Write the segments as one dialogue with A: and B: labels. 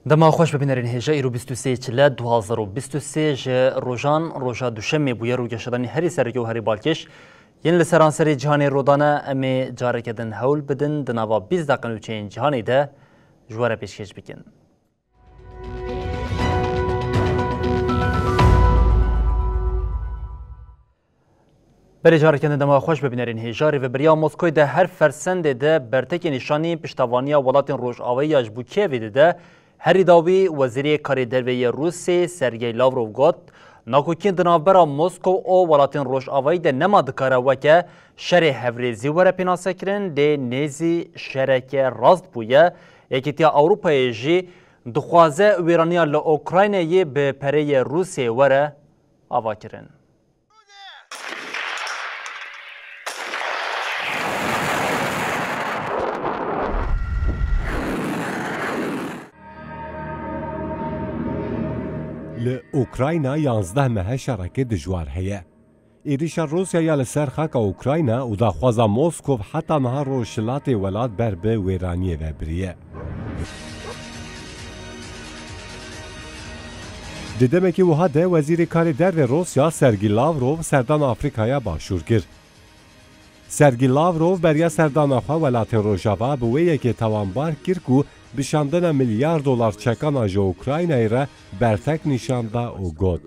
A: دما خوش ببینرین هجا ایرو 23 چله 2023 روزان روزا دوشنبه بویه رو گشتنی هری سرگی و هری بالکش ین لسرانسری جهان رودانه امی جاره کدن هول بدن دنوا 20 دقیقه نوچین جهانی ده جواره پیشکش بکن. بری جاره کدن دما خوش ببینرین هجاری و بریا مسکوی ده هر فرسند ده برتک نشانی پشتوانیا ولات روش آوایی اجبو کیوی ده هری داوی وزیر کاری دروی روسی سرگی لاوروف گفت ناکوکین دنابرا مسکو او ولاتین روش آوایی ده نما دکاره وکه شر هفریزی وره پیناسه کرن ده نیزی شرک راست بویه یکیتیا اوروپای جی دخوازه ویرانیا لأوکراینه به پره روسی وره آوا کرن.
B: لأوكراينا 11 مه شركة دجوار هي إيريشا روسيا يال سرخاك أوكراينا ودا خوازا موسكو حتى نهار روشلات ولاد برب ويرانية وبرية ددمكي وهاده وزير كاري در روسيا سرگي لاوروف سردان أفريقيا باشور كر سرگي لاوروف بريا سردان أخوا ولات روجاوا بويه كي توانبار كركو بشاندن میلیارد دلار چکان از اوکراینای را برتک نشانده او گفت.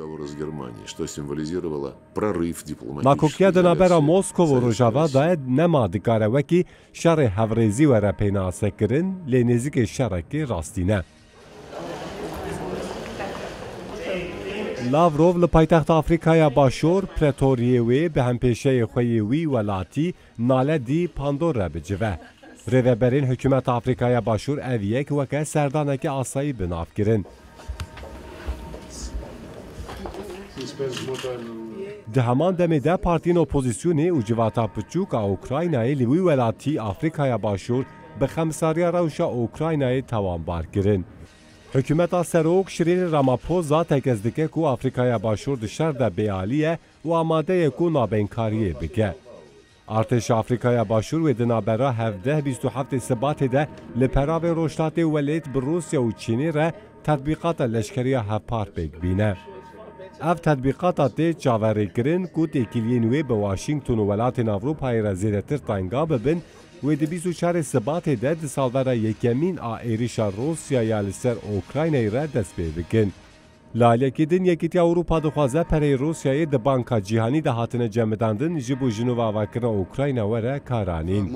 B: ناکوکیا دنابرا مسکو و روژاوا داید نمادگاره وکی شر هفریزی و را پیناسه کرن لنزیک شرکی راستینه. لاوروف لپایتخت آفریقای باشور پرتوریه وی به همپیشه خوی وی ولاتی ناله دی پاندور را بجوه. رهبرین حکومت آفریقای باشور اویک وکه سردانک آسایی بناف کرن. ده همان دمیده پارتین اپوزیسیونی و جواتا پچوک اوکراینای لیوی ولاتی آفریقای باشور به خمساری روشا اوکراینای توانبار کرن. حکومت سروک شیرین راماپوزا تکزدکه کو آفریقای باشور دشار ده بیالیه و آماده کو نابینکاریه بگه. ارتش آفریقای باشور و دنابرا 17-27 سبات ده لپراو روشتات ولید بر روسیا و چینی را تطبیقات لشکری هفپارت بگبینه. اف تطبیقات ده جاوری کرن کو تکیلین به واشنگتن و ولات اروپای را زیرتر تنگا ببین و ده 24 سبات ده سالوره یکمین ایریشا روسیا یا لسر اوکراینای را دست بکن. لالیکی دن یکیتی اروپا دخوازه پره روسیای ده بانکا جیهانی ده هاتنه جمداندن جبو جنوبا واکرن اوکراین وره کارانین.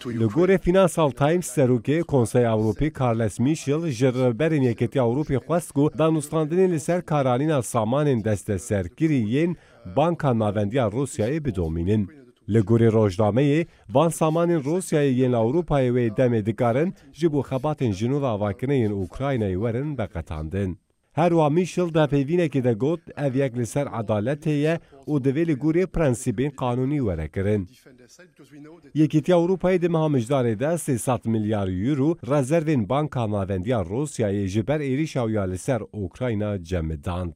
B: لگور فینانسال تایمز سروکه کنسای اوروپی کارلس میشل جربرین یکیتی اوروپی خواست که دانستاندنی لسر کارانین از سامان دست سرگیریین بانکا ناوندی روسیای بدومینین. لگوری روزنامه وان سامان روسیای ین اروپای و دم دکارن جبو خباتن جنوب واکنین اوکراینای ورن بقتاندن. هر و میشل دا پیوینه که دا گوت او یک لسر عدالتیه و دوی لگوری پرنسیبین قانونی وره کرن. یکیتی اروپای ده مهامجدار ده 300 میلیارد یورو رزروین بانکا ناوندی روسیای جبر ایریشا و یا لسر اوکراینا جمداند.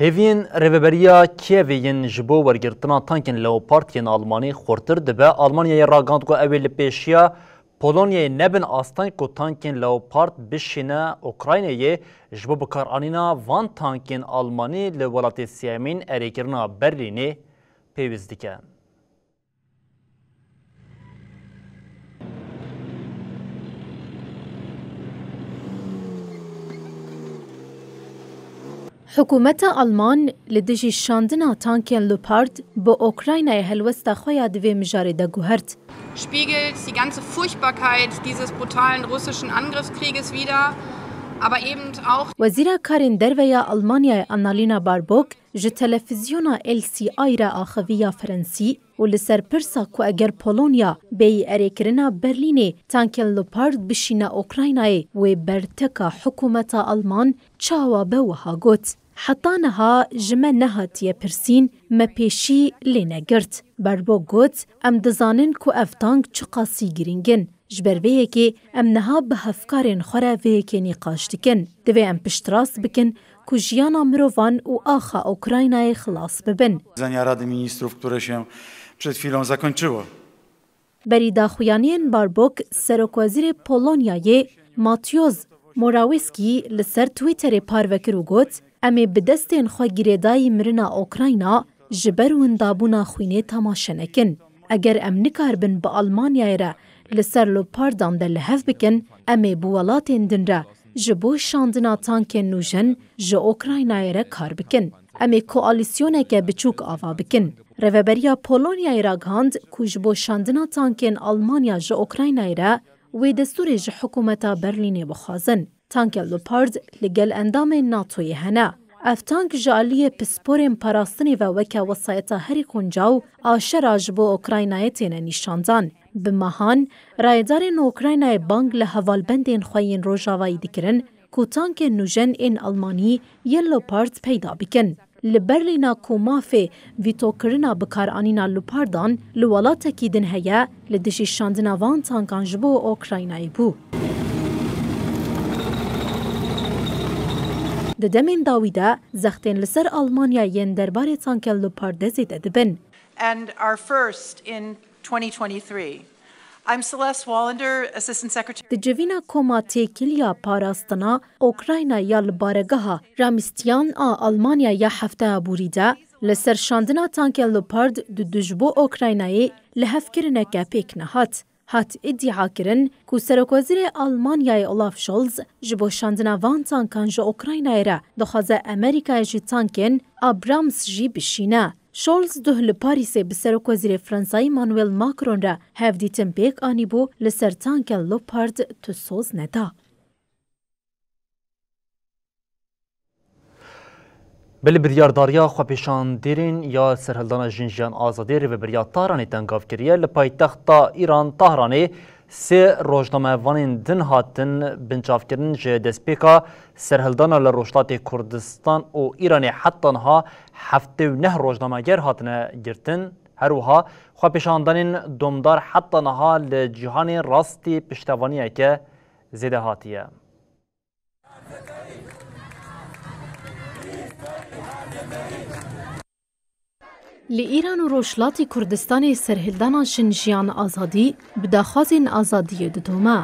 A: هیوین رهبریا کیوین جبو ورگرتنا تانکن لئوپاردکن آلمانی خورتر دبه آلمانیا راگاند کو اویل پیشیا پولونیا نبن آستان کو تانکن لئوپارد بشینه اوکراینای جبو بکارانینا وان تانکن آلمانی لولات سیامین اریکرنا برلینی پیوزدیکه.
C: حکومت آلمان لدجی شاندنا تانکن لوپارد با اوکراینای هلوستا خویا دوی مجاری دا گوهرد.
D: Spiegelt die ganze Furchtbarkeit dieses brutalen russischen Angriffskrieges wider.
C: وزیر کارین درویا آلمانیا آنالینا باربوک ji televizyona LCI re axeviya Fransî û li ser pirsa ku eger Polonya bêyî erêkirina Berlînê tankên Leopard bişîne Ukraynayê wê berteka hikûmeta Alman çawa be wiha got. Heta niha ji me nehatiye pirsîn me pêşî lê negirt. Barbok got em dizanin ku ev tank çi qasî girîngin. Ji ber vê yekê em niha bi hevkarên xwe re vê yekê nîqaş dikin. Divê em piştrast bikin ku jiyana mirovan û axa Ukraynayê xilas bibin.
D: Rady Ministrów, które się przed chwilą zakończyło.
C: Berî daxuyaniyên Barbok, Serokwezîrê Polonyayê Mateusz Morawiecki li ser Twitterê parvekir û got em ê bi destên xwe girêdayî mirina Ukrayna ji ber windabûna xwînê temaşe nekin. Eger em nikarbin bi Almanyayê re li ser Leopardan de li hev bikin, em ê bi welatên din re ji bo şandina tankên nûjin ji Ukraynayê re kar bikin. Em ê koalîsyoneke biçûk ava bikin. Reveberiya Polonyayê ragihand ku ji bo şandina tankên Almanya ji Ukraynayê re wê destûrê ji hikûmeta Berlînê bixwazin. Tankên Leopard li gel endamên NATOyê hene. Ev tank ji aliyê pisporên parastinê ve weke wesayeta herî xuncaw aşera ji bo Ukraynayê têne nîşandan. Bi mehan, rayedarên Ukraynayê bang li hevalbendên xwe yên Rojavayê dikirin ku tankên nûjen ên Almanî yên Leopard peyda bikin. Li Berlîna ku mafê vîtokirina bikaranîna Leopardan li welatekî din heye, li dijî şandina van tankan ji bo Ukraynayê bû. Di demên dawî de, zextên li ser Almanya yên derbarê tankên Leopard zêde dibin.
E: And our first in 2023. I'm Celeste Wallander, Assistant Secretary.
C: Di civîna koma têkiliya parastina Ukrayna ya li baregeha Ramistyan a Almanya ya hefteya borî de li ser şandina tankên Leopard di ji bo Ukraynayê li hevkirineke pêk nehat. Hat iddia kirin ku Serokwezîrê Almanyayê Olaf Scholz ji bo şandina van tankan ji Ukraynayê re dixwaze Amerîkayê jî tankên Abrams jî bişîne. Scholz duh li Parîsê bi Serokwezîrê Fransayî Emmanuel Macron re hevdîtin pêk anîbû li ser tankên Leopard tu soz neda.
A: Belê biryardariya xwepêşandêrên ya serhildana jinjiyan azadî rêveberiya Tehranê tengav kiriye li paytexta İran Tehranê sê rojnamevanên din hatin bincavkirin ji destpêka serhildana li Rojhilatê Kurdistan û İranê heta niha 79 rojnameger hatine girtin. Her wiha xwepêşandanên domdar heta niha li cîhanê rastî piştevaniyeke zêde hatiye.
C: Li İran û Rojhilatê Kurdistanê serhildana jinjiyan azadî bi daxwazên azadiyê didome.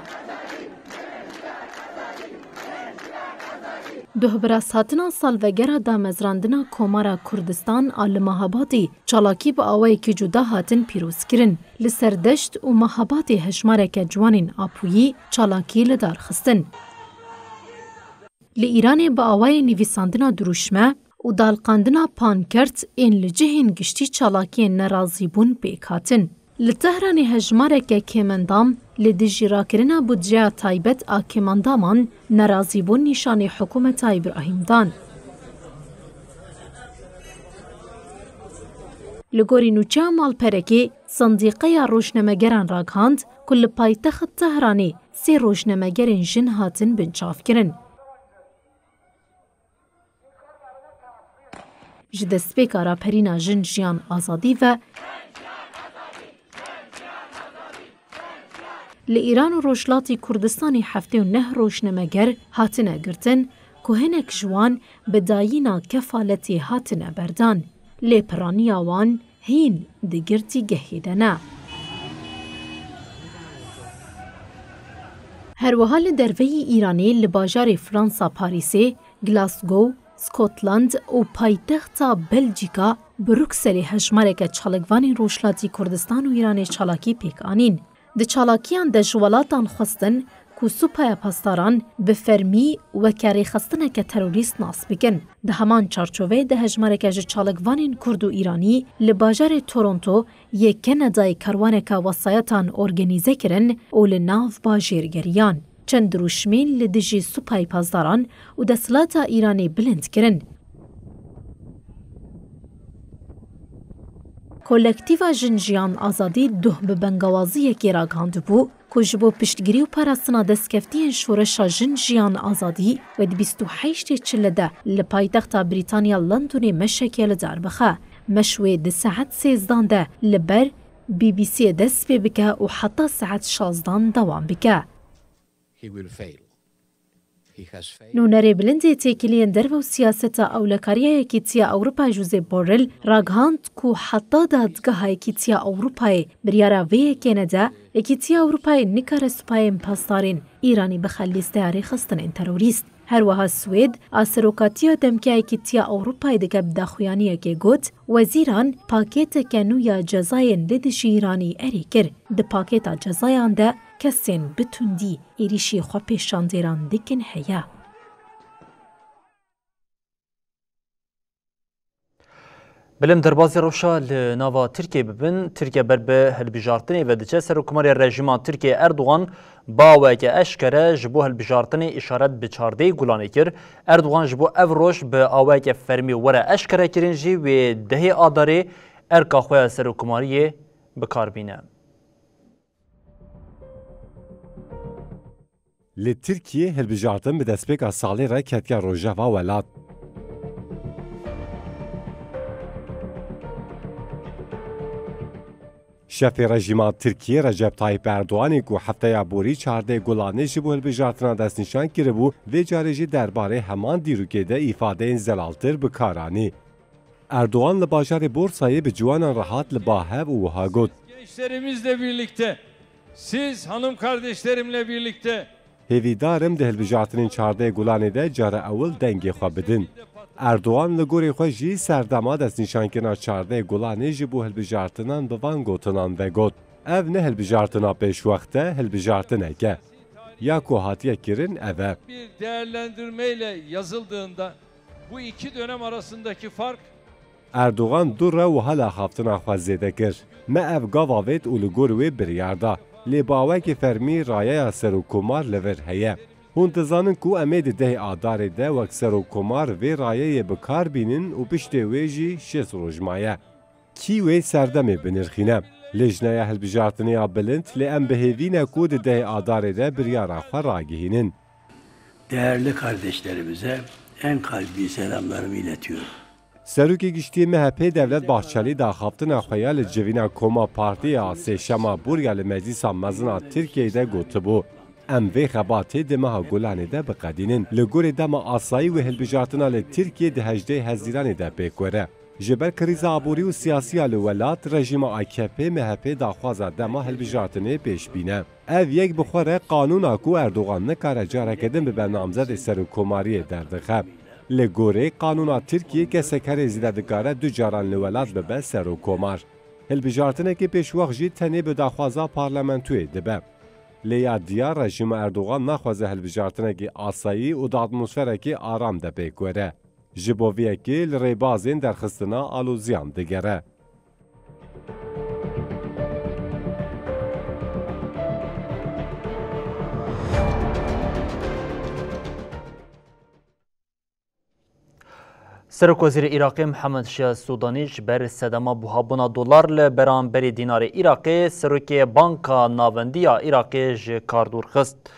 C: Duhbirashatina salvegera damezrandina Komara Kurdistan a li Mehabatê çalakî bi awayekî cuda hatin pîrozkirin. Li ser deşt û Mehabatê hejmareke ciwanên apûyî çalakî li dar xistin. Li İranê bi awayê nivîsandina duruşme û dalqandina pankert ên li cihên giştî çalakiyên nerazîbûn pêk hatin. Li Tehranê hejmareke kêmendam li dijî rakirina budceya taybet a kêmendaman nerazîbûn nîşanê hikûmeta İbrahîm dan. Li gorî nûçeya malperekê, sandîqeya rojnamegeran ragihand ku li paytexta Tehranê sê rojnamegerên jin hatin bincavkirin. Ji destpêka raperîna jin jiyan azadî ve li İran û Rojhilatê Kurdistanê 79 rojnameger hatine girtin ku hinek ji wan bi dayîna kefaletê hatine berdan. Lêpiraniya wan hîn di girtîgehê de ne. Herwiha li derveyî İranê li bajarê Fransa Parîsê, Glasgow, Scotland û paytexta Belçîka Brükselê hejmareke çalakvanên Rojhilatê Kurdistan û İranê çalakî pêk anîn. Di çalakiyan de ji welatan xwestin ku supaya pastaran bi fermî weke rêxistineke terorîst nas bikin. Di heman çarçoveyê de hejmareke ji çalakvanên Kurd û İranî li bajarê Toronto yê Kanadayê karwaneka wesayetan organîze kirin û li nav bajêr geriyan. چند روشمین لدجی سوپای پازداران و دسلاتا ایرانی بلند کرن. کولکتیوا جنجیان آزادی دوه به بنگوازی که راگاند بو که جبو پشتگیری و پاراستنا دستکفتین شورشا جنجیان آزادی و 28 چلده لپایتخت بریتانیا لندن مشکل دار بخه مشوی ده ساعت 13 ده لبر بی بی سی دست بکه و حتی ساعت 16 دوام بکه. نونری بلندی تکیلین در و سیاست اولکاریه کیتیا اروپا جوزه بورل راگهاند کو حتی دادگاه کیتیا اروپای بریارا وی کندا کیتیا اروپای نکار سپایم پاسدارین ایرانی بخلیسته خستن این تروریست. هر وها سوید آسروکاتیا دمکه کیتیا اروپای دکه بداخویانیه که گوت وزیران پاکت کنویا جزاین لدش ایرانی اری کر ده پاکت جزایان ده کسین بتوندی ایریشی خو پیشان دیران دکن هیا.
A: بلم دربازی روشا لناوا ترکیه ببین ترکیه بر به هلبجارتنی و دچه سرکماری رژیم ترکیه اردوغان باوی که اشکره جبو هلبجارتنی اشارت به 14 گلانی کر اردوغان جبو اوروش به آوی که فرمی وره اشکره کرنجی و ده آداری ارکا خواه سرکماری بکاربینه.
B: لترکیه هلبجارتن به دستپیک سالی را کتیا روژاوا ولات. شف رژیم ترکیه رجب طایب اردوغانی که هفته بوری 14 گلانه جبو هلبجارتنا دست نشان کرده بو و جارجی درباره همان دیروکه ده ایفاده زلالتر بکارانی. اردوغان لباجار بورسایı به جوانان rahat لباهب و وها گفت.
F: Gençlerimizle birlikte, siz hanım kardeşlerimle birlikte
B: هیویدارم ده هلبجارتنین 14 گلانه ده جاره اول دنگی خواه بدن. اردوغان لگوری خواه جی سردما دست نشان کنا 14 گلانه جی بو هلبجارتنان بوان گوتنان و گوت. او نه هلبجارتنا پیش وقته هلبجارتنه که. یا که hatiye kirin eve.
F: Bir değerlendirmeyle yazıldığında bu iki dönem arasındaki fark
B: اردوغان دو را و حالا خافتنا خواه زیده کر. ما اف گاواوید و لگوروی بریاردا. لیباوه که فرمی رایه سروکومار لور هیه. هون تزانن کو امید ده آداره ده وک سروکومار و رایه بکار بینن و پشت ویجی شیز روژمایه. کی وی سردمه بنرخینه. لجنه هلبجارتنی بلند لی ام بهیوینه کود ده آداره ده بریارا خواه راگهینن.
G: Değerli kardeşlerimize en kalbi selamlarımı iletiyorum.
B: سروکی گشتی MHP دولت باحچلی دا خافتنا خیال جوینا کوما پارتی آسی شما بوریال مجلسا مزنا ترکیه ده گوته بو. ام وی خباتی ده مها گلانه ده بقدینن. لگوری ده ما آسایی و هلبجارتنا لترکیه ده 18 هزیران ده بکوره. جبر کریز عبوری و سیاسی الولات رژیم AKP MHP داخوازه ده ما هلبجارتنه پیش بینه. او یک بخوره قانون اکو اردوغان نکاره جاره کدن به برنامزد سروکوماری دردخه. لگوری قانونا ترکیه که سکر زیدادگاره دو جاران لولات به سروکومار. هلبجارتنه که پیش وقت جی تنه به داخوازه پارلمنتوی دبه. لیا دیار رژیم اردوغان نخوازه هلبجارتنه که آسایی و دادموسفره که آرام ده بکوره. جبویه که لریبازین در خستنا آلوزیان دگره.
A: سرک وزیر عراقی محمد شیع سودانیش بر صدما بوهابونا دلار لبرانبری دینار عراقی سرک بانکا ناوندیا عراقی ج کاردور خست.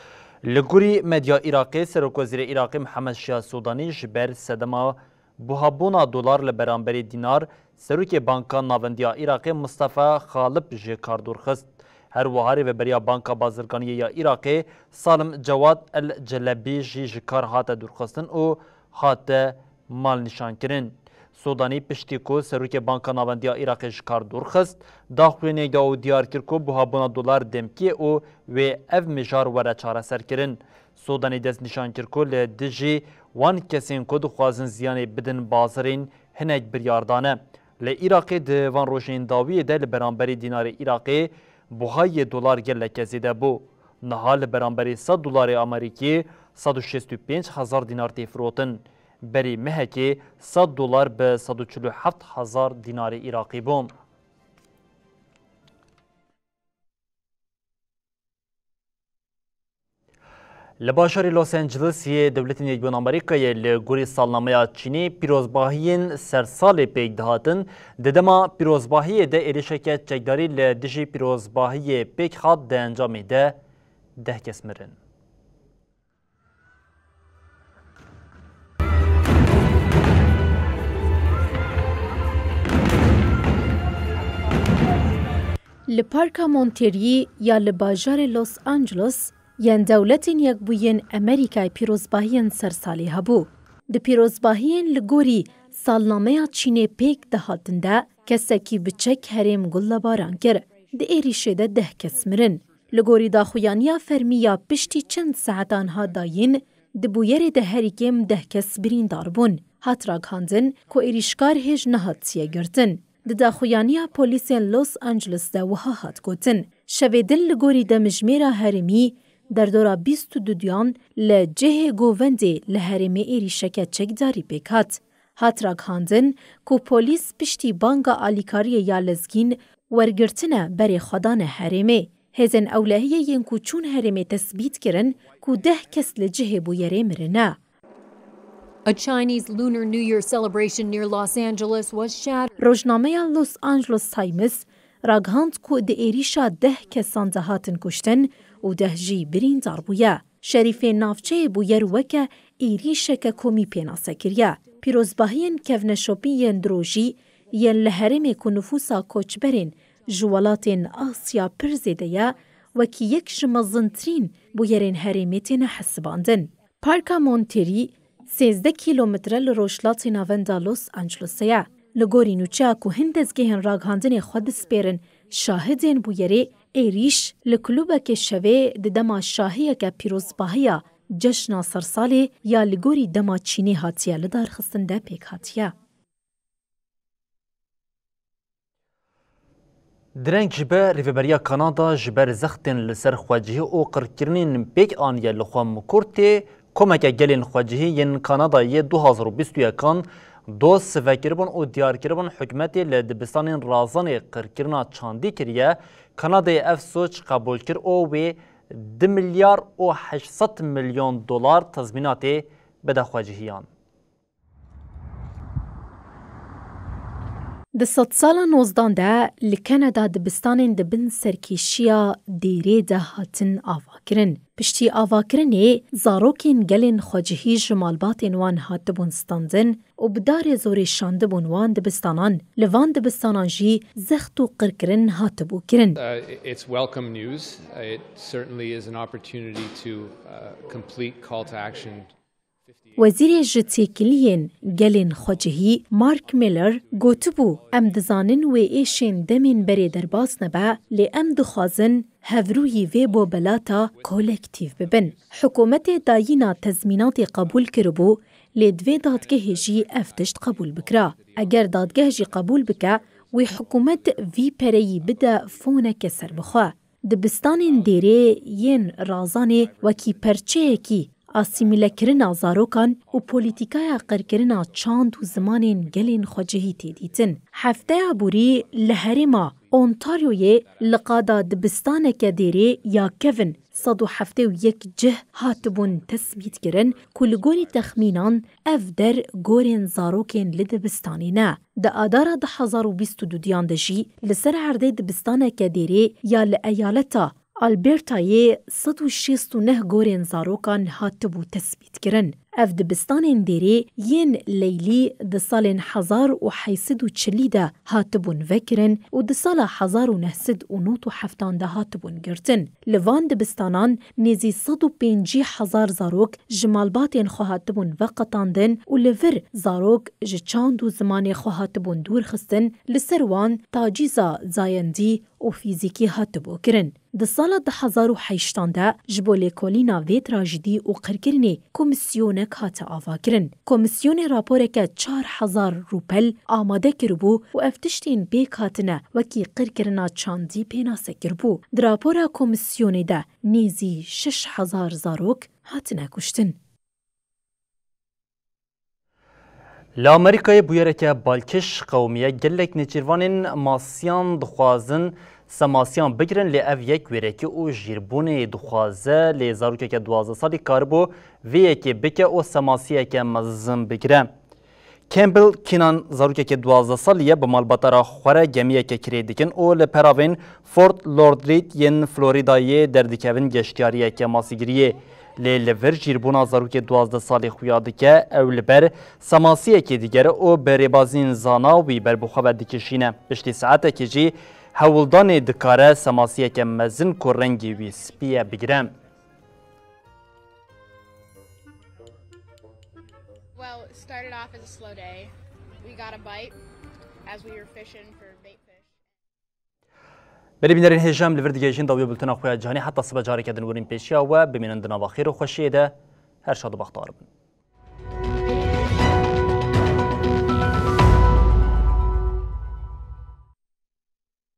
A: لگوری مدیا عراقی سرک وزیر عراقی محمد شیع سودانیش بر صدما بوهابونا دلار لبرانبری دینار سرک بانکا ناوندیا عراقی مصطفی خالب ج کاردور خست. هر وهاری و بریا بانکا بازرگانی یا عراقی سالم جواد الجلبی ج کار هات دورخستن و هات مال نشان کرن. سودانی پشتی کو سروک بانکا ناوندیا عراقی کار دورخست داخوینه دا و دیار کر کو بوهابونا دلار دمکی او و اف مجار وره چاره سر کرن. سودانی دست نشان کر کو لدجی وان کسین کو دخوازن زیان بدن بازرین هنگ بریاردانه. لعراقی ده وان روشین داوی ده لبرانبری دینار عراقی بوهای دلار گلک زیده بو. نها لبرانبری 100 دلار امریکی 165,000 دینار تفروتن. بری مهکی 100 دلار به 147,000 دینار عراقی بوم. لباشر لوس آنجلس یه دولت نیجبون آمریکای لگوری سالنامه چینی پیروزباهین سرسال پیک دهاتن ددما پیروزباهی ده ایریشکت چکداری لدجی پیروزباهی پیک خاد ده انجامی ده کس مرن.
C: لپارکا مونتری یا لباجار لوس آنجلس ین دولتین یک بوین امریکای پیروزباهین سرسالی هبو. ده پیروزباهین لگوری سالنامه چینی پیک دهاتنده کسکی بچک هریم گل باران کر. ده ایریشه ده کس مرن. لگوری داخویانیا فرمیا پشتی چند ساعتان ها داین ده بویر ده هریکیم 10 کس برین داربون. هات را کاندن که ایریشکار هیج نهات سیه گرتن. ده داخویانیا پولیسین لوس آنجلس ده وها هات گوتن. شویدن لگوری ده مجمیر هرمی در دورا 22 دیان لجه گوونده لهرمی ایریشکه چکداری پیکات. هات را کاندن که پولیس پشتی بانگا آلیکاری یا لزگین ورگرتنه بری خدان هرمی. هزن اولهیه ین کو چون هرمی تثبیت کرن کو 10 کس لجه بویره مرنه.
H: A Chinese Lunar New Year celebration near Los Angeles was shattered.
C: روزنامه لوس آنجلس تایمز راگهاند کو ده ایریشا 10 کسان دهاتن کشتن و 10 جی برین داربویه. شریف نافچه بویر وکه ایریشک کمی پیناسه کریه. پیروزباهین کونشوپین دروژی ین لحرم کو نفوسا کوچبرین جوالاتین آسیا پرزیده وکی یک جمزنترین بویرین هرمیتین حسباندن. پارکا مونتری 13 کیلومتر لروشلات ناوندا لوس آنجلسه. لگوری نوچه که هندزگهن راگهاندن خود سپیرن شاهدین بویره ایریش لکلوبه که شوه دما شاهیه که پیروزباهیه جشن سرساله یا لگوری دما چینی هاتیه لدار خستنده پیک هاتیه.
A: درنگ جبه ریوبریا کانادا جبر زختن لسر خواجهی او قرکرنین پیک آنیا لخوام مکورتی کمک گلین خواجهی ین کانادای 2021 کان دو سوکربون و دیارکربون حکمتی لدبستان رازان قرکرنا چاندی کریه کانادای اف سوچ قبول کر او به 2 میلیارد و 800 میلیون دلار تضمینات بده خواجهیان.
C: ده 100 سالا 19 ده لکندا دبستانین دبن سرکیشیا دیره ده هاتن آواکرن. پشتی آواکرنه زاروکین گلین خواجهی جمالباتین وان هات دبون ستاندن و بدار زوری شانده بون وان دبستانان لوان دبستانان جی زخت و قرکرن هات دبو کرن.
I: It's welcome news. It certainly is an opportunity to complete call to action.
C: وزیر جتیکلین گلین خواجهی مارک میلر گوتبو ام دزانن و ایشین دمین بری درباس نبا لی ام دخوازن هفروی وی بو بلاتا کولکتیو ببن. حکومت دایینا تزمینات قبول کربو لی دوی دادگه جی افتشت قبول بکرا. اگر دادگه جی قبول بکا وی حکومت وی پری بده فونک سر بخوا. دبستان دیره ین رازانه وکی پرچه کی آسیمیله کرنا زاروکان و پولیتیکای قرکرنا چاند و زمانین گلین خواجهی تیدیتن. هفته عبوری لحرما اونتاریوی لقادا دبستان که دیره یا کون 171 جه هاتبون تثبیت کرن کلگوری تخمینان اف در گورین زاروکین لدبستانی نه. ده آدارا 2022 دیان دجی لسر عرده دبستان که دیره یا لایالتا آلبرتای 169 گورین زاروکان هاتبو تثبیت کرن. اف دبستان دیره ین لیلی ده سال 1840 ده هاتبون وکرن و ده سال 1979 هاتبون گرتن. لوان دبستانان نیزی 150,000 زاروک جمالباتین خواهاتبون وقتاندن و لور زاروک جچاند و زمان خواهاتبون دور خستن لسروان تاجیزا زایندی و فیزیکی هاتبو کرن. ده سال 2018 جبول کولینا ویت راجدی و قرکرنی کمیسیونک هات آوا کرن. کمیسیون راپورک 4,000 روپل آماده کربو و افتشتین بیک هاتنه وکی قرکرنا چاندی پیناسه کربو. در راپورا کمیسیونی ده نیزی 6,000 زاروک هاتنه کشتن.
A: لامریکای بویره که بالکش قومیه گلک نچیروانین ماسیان دخوازن سماسیان بگرن لی اف یک ویرکی او جیربون دخوازه لی زاروکه که 12 سالی کار بو وی که بکه او سماسیه که مزم بگیره. کمبل کینان زاروکه که 12 سالیه به مالباترا خوره گمیه که کریدیکن او لپراوین فورت لوردریت ین فلوریدای دردکوین گشتیاریه که ماسیگریه لی لور جیربونا زاروکه 12 سالی خویاده که اول بر سماسیه که دیگره او بریبازین زاناوی بر بخواه دکشینه بشتی ساعته که جی هولدان دکاره سماسیه که مزن که رنگی وی سپیه بگیرم.
J: Well, it started off as a slow day. We got a bite as we were fishing for bait fish.
A: بری بینرین هجام لور دیگهشین داوی بلتنا خویا جهانی حتی صبح جاری کردن ورین پیشیا و ببینن دنا بخیر و خوشیه ده هر شاد و بختار بن.